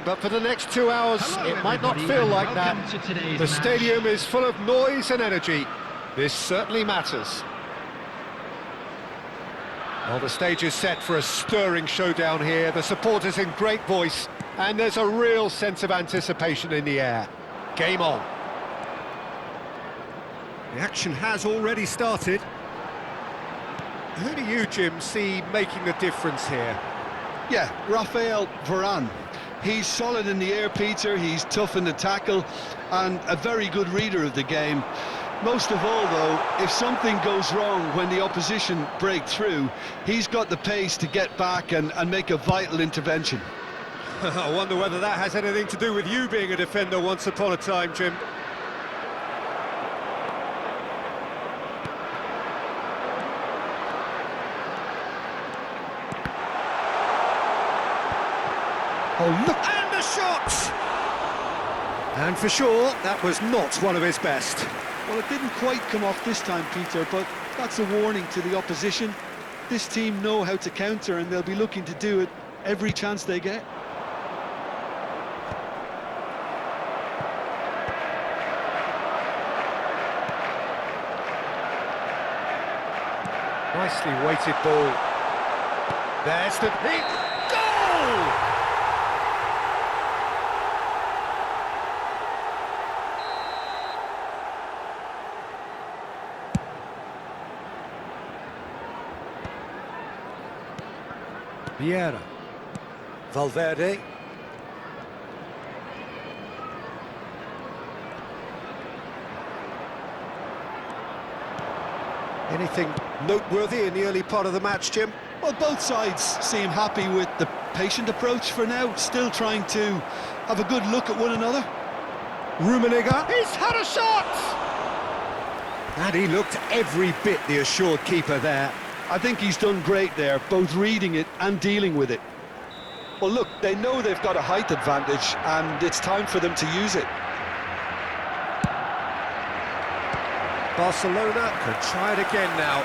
but for the next 2 hours, it might not feel like that. The stadium is full of noise and energy. This certainly matters. Well, the stage is set for a stirring showdown here. The supporters in great voice, and there's a real sense of anticipation in the air. Game on. The action has already started. Who do you, Jim, see making the difference here? Yeah, Raphael Varane. He's solid in the air, Peter, he's tough in the tackle, and a very good reader of the game. Most of all, though, if something goes wrong when the opposition break through, he's got the pace to get back and make a vital intervention. I wonder whether that has anything to do with you being a defender once upon a time, Jim. Oh, look! And the shot! And for sure, that was not one of his best. Well, it didn't quite come off this time, Peter, but that's a warning to the opposition. This team know how to counter, and they'll be looking to do it every chance they get. Nicely weighted ball. There's the big goal! Vieira. Valverde. Anything noteworthy in the early part of the match, Jim? Well, both sides seem happy with the patient approach for now, still trying to have a good look at one another. Rummenigge, he's had a shot! And he looked every bit the assured keeper there. I think he's done great there, both reading it and dealing with it. Well, look, they know they've got a height advantage, and it's time for them to use it. Barcelona can try it again now.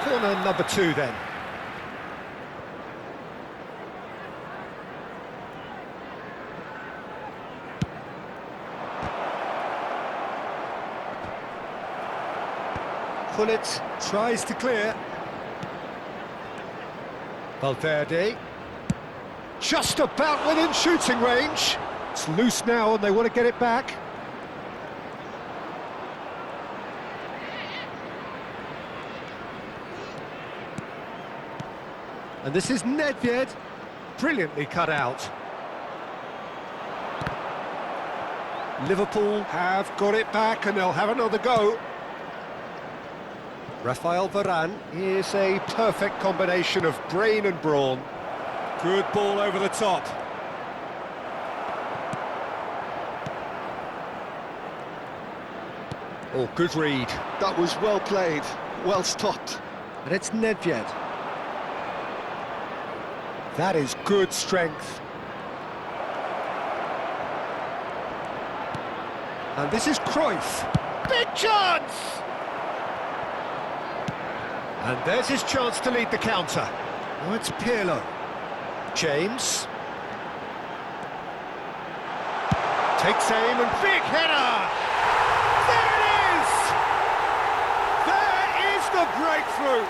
Corner number 2 then. Pullet tries to clear. Valverde. Just about within shooting range. It's loose now and they want to get it back. And this is Nedved, brilliantly cut out. Liverpool have got it back and they'll have another go. Raphael Varane is a perfect combination of brain and brawn. Good ball over the top. Oh, good read. That was well played, well stopped. And it's Nedved. That is good strength. And this is Cruyff. Big chance! And there's his chance to lead the counter. Oh, it's Pirlo. James. Takes aim and big header! There it is! There is the breakthrough!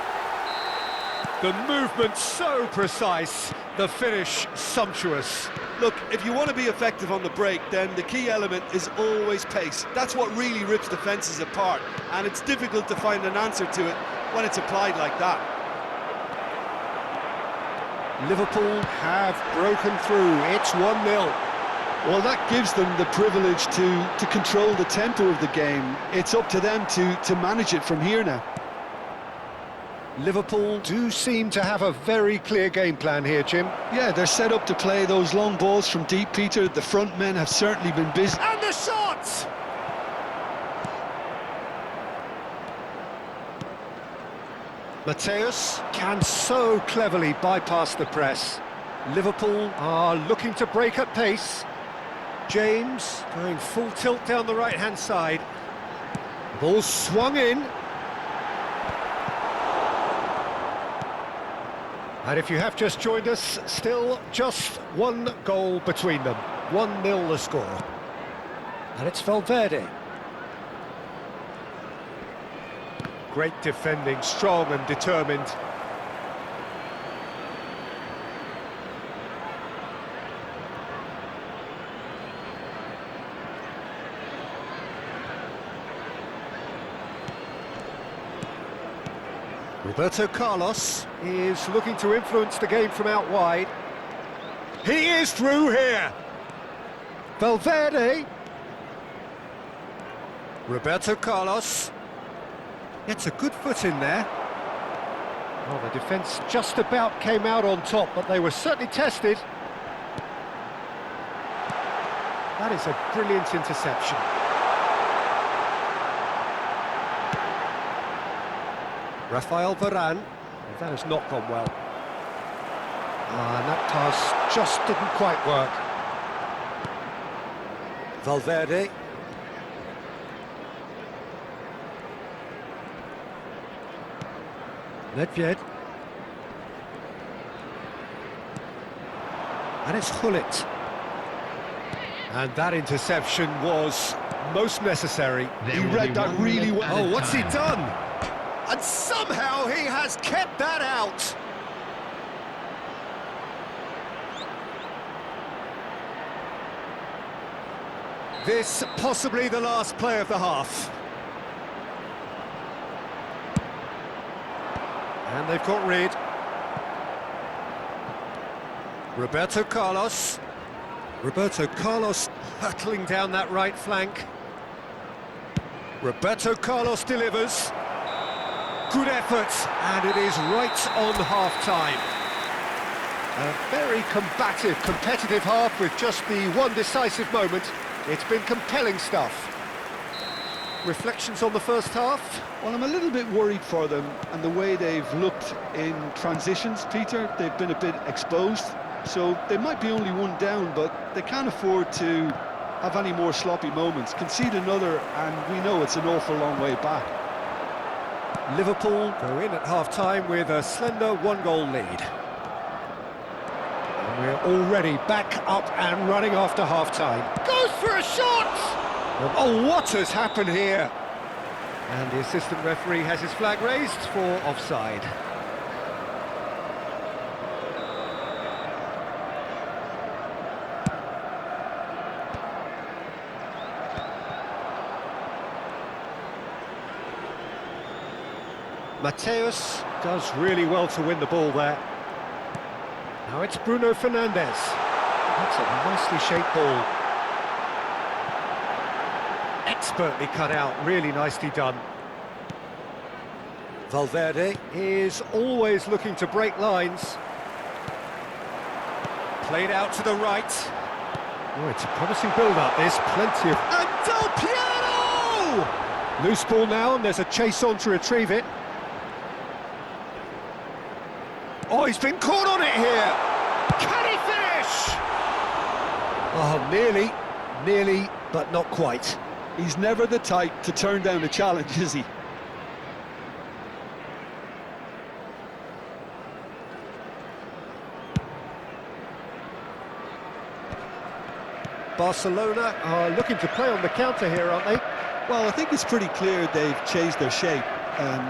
The movement so precise, the finish sumptuous. Look, if you want to be effective on the break, then the key element is always pace. That's what really rips defences apart, and it's difficult to find an answer to it when it's applied like that. Liverpool have broken through. It's 1-0. Well, that gives them the privilege to control the tempo of the game. It's up to them to manage it from here now. Liverpool do seem to have a very clear game plan here, Jim. Yeah, they're set up to play those long balls from deep, Peter. The front men have certainly been busy. And the shot! Mateus can so cleverly bypass the press. Liverpool are looking to break at pace. James going full tilt down the right-hand side. Ball swung in. And if you have just joined us, still just one goal between them. 1-0 the score. And it's Valverde. Great defending, strong and determined. Roberto Carlos is looking to influence the game from out wide. He is through here. Valverde. Roberto Carlos. Gets a good foot in there. Well, the defence just about came out on top, but they were certainly tested. That is a brilliant interception. Rafael Varane. That has not gone well. And that pass just didn't quite work. Valverde. Nedved. And it's Hullet. And that interception was most necessary. He read that really well. Oh, what's he done? And somehow he has kept that out. This possibly the last play of the half. And they've got rid. Roberto Carlos. Roberto Carlos hurtling down that right flank. Roberto Carlos delivers. Good effort, and it is right on half-time. A very combative, competitive half with just the one decisive moment. It's been compelling stuff. Reflections on the first half? Well, I'm a little bit worried for them and the way they've looked in transitions, Peter. They've been a bit exposed, so they might be only one down, but they can't afford to have any more sloppy moments. Concede another, and we know it's an awful long way back. Liverpool go in at half-time with a slender one-goal lead. And we're already back up and running after half-time. Goes for a shot! Oh, what has happened here? And the assistant referee has his flag raised for offside. Mateus does really well to win the ball there. Now it's Bruno Fernandes. That's a nicely shaped ball. Expertly cut out, really nicely done. Valverde is always looking to break lines. Played out to the right. Oh, it's a promising build-up, this, plenty of... And Del Piero! Loose ball now, and there's a chase on to retrieve it. Oh, he's been caught on it here! Can he finish? Oh, nearly, but not quite. He's never the type to turn down a challenge, is he? Barcelona are looking to play on the counter here, aren't they? Well, I think it's pretty clear they've changed their shape,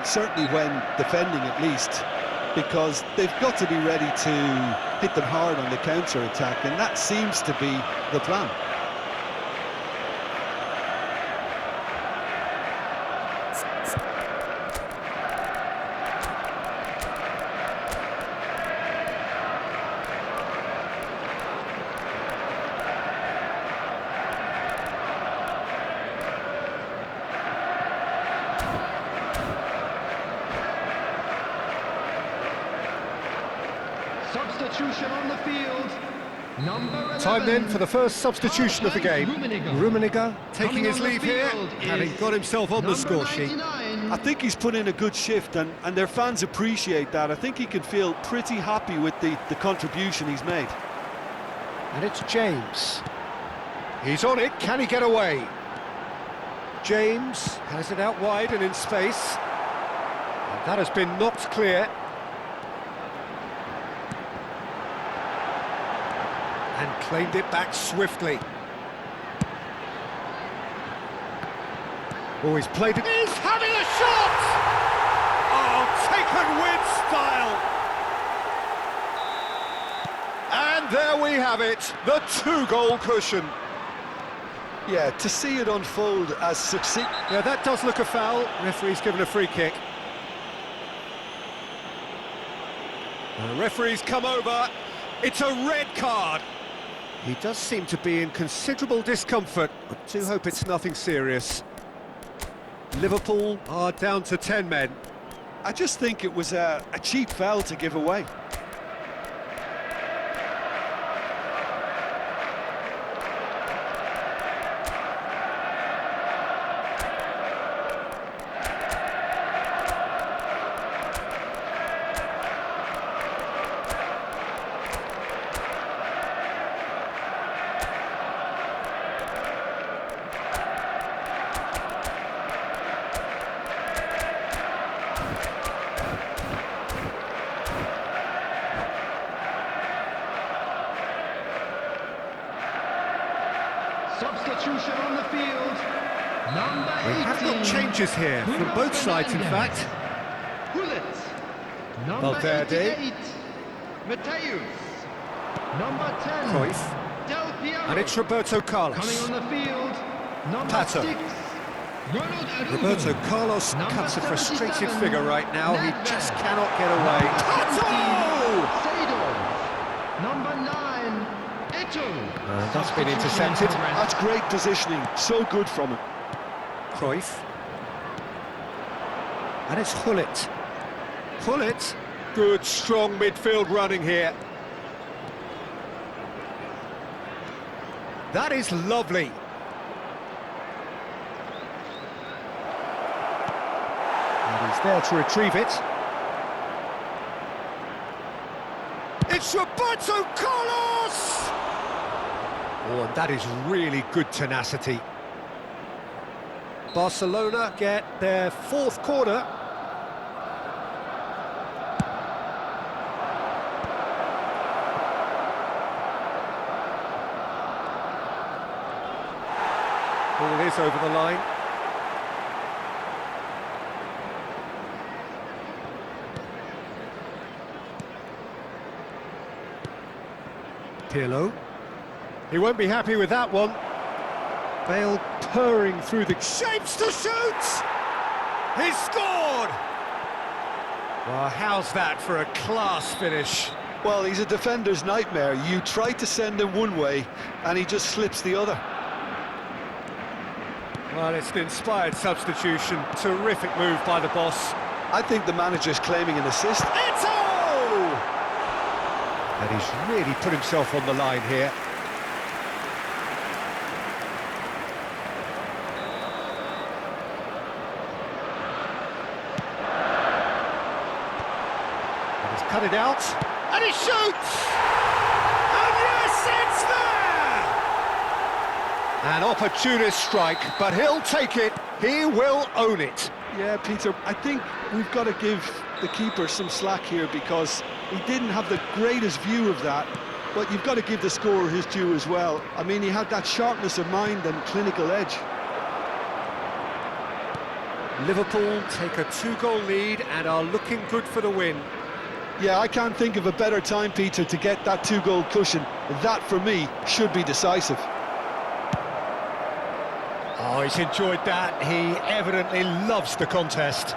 certainly when defending at least, because they've got to be ready to hit them hard on the counter-attack, and that seems to be the plan. Substitution on the field. Time then for the first substitution of the game. Rummenigge taking his leave here, having got himself on the score sheet. I think he's put in a good shift, and their fans appreciate that. I think he can feel pretty happy with the contribution he's made. And it's James. He's on it, can he get away? James has it out wide and in space. And that has been knocked clear. and claimed it back swiftly. Oh, he's played it. He's having a shot! Oh, taken with style. And there we have it, the 2-goal cushion. Yeah, to see it unfold as succinct... Yeah, that does look a foul. Referee's given a free kick. The referee's come over. It's a red card. He does seem to be in considerable discomfort. I do hope it's nothing serious. Liverpool are down to 10 men. I just think it was a cheap foul to give away. Substitution on the field. Number 18. We have got changes here from both sides, in fact. Gullit. Number Valverde. 88. Mateus. Number 10. Cruyff. Del Piero. And it's Roberto Coming Carlos. on the field. Number Pato. 6. Ronald Araujo. Roberto Carlos Number cuts a frustrated 77, figure right now. He Nedved. just cannot get away. Pato! Seedorf. Number 9. Eto'o. That's been intercepted. That's great positioning, so good from him. Cruyff. And it's Gullit. Gullit. Good, strong midfield running here. That is lovely. And he's there to retrieve it. It's Roberto Carlos! Oh, and that is really good tenacity. Barcelona get their 4th corner. Ball is over the line. Pirlo. He won't be happy with that one. Bale purring through the shapes to shoot! He scored! Well, how's that for a class finish? Well, he's a defender's nightmare. You try to send him one way, and he just slips the other. Well, it's an inspired substitution. Terrific move by the boss. I think the manager's claiming an assist. Eto'o! And he's really put himself on the line here. And he's cut it out. And he shoots! And yes, it's there! An opportunist strike, but he'll take it. He will own it. Yeah, Peter, I think we've got to give the keeper some slack here because he didn't have the greatest view of that, but you've got to give the scorer his due as well. I mean, he had that sharpness of mind and clinical edge. Liverpool take a 2-goal lead and are looking good for the win. Yeah, I can't think of a better time, Peter, to get that 2-goal cushion. That, for me, should be decisive. Oh, he's enjoyed that. He evidently loves the contest.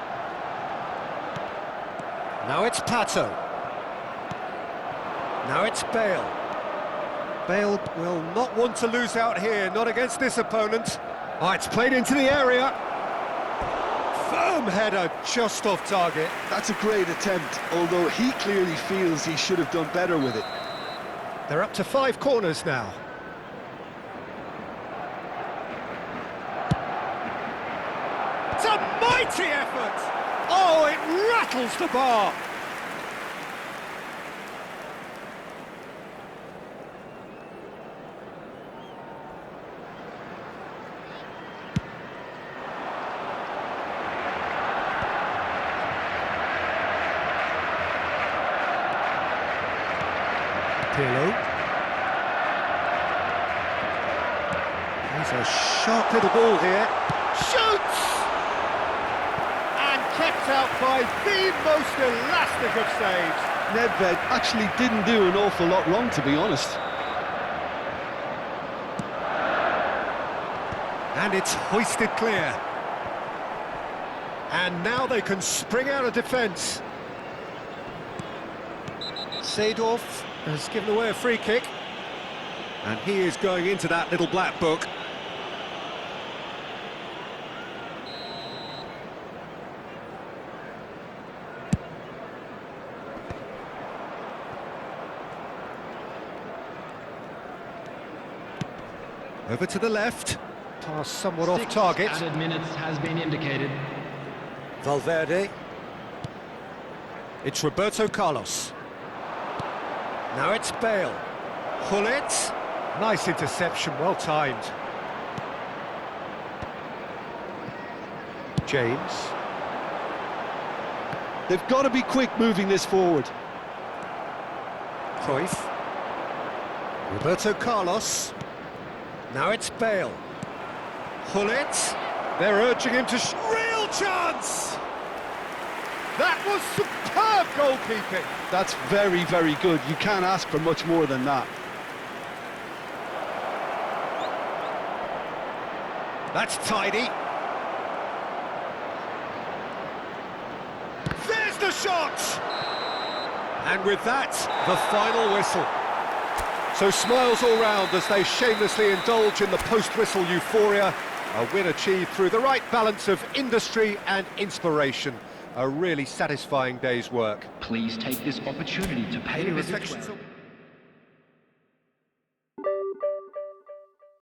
Now it's Pato. Now it's Bale. Bale will not want to lose out here, not against this opponent. Oh, it's played into the area. Firm header, just off target. That's a great attempt, although he clearly feels he should have done better with it. They're up to 5 corners now. It's a mighty effort! Oh, it rattles the bar! Pirlo. a sharp little ball here. Shoots! And kept out by the most elastic of saves. Nedved actually didn't do an awful lot wrong, to be honest. And it's hoisted clear. And now they can spring out of defence. Seedorf has given away a free kick. And he is going into that little black book. Over to the left. Pass somewhat off target. Added minutes has been indicated. Valverde. It's Roberto Carlos. Now it's Bale. Hullet. Nice interception, well timed. James. They've got to be quick moving this forward. Cruyff. Roberto Carlos. Now it's Bale. Hullet. They're urging him to... Real chance! That was superb goalkeeping. That's very, very good. You can't ask for much more than that. That's tidy. There's the shot! And with that, the final whistle. So smiles all round as they shamelessly indulge in the post-whistle euphoria. A win achieved through the right balance of industry and inspiration. A really satisfying day's work. Please take this opportunity to pay Any a visit reflections to... on-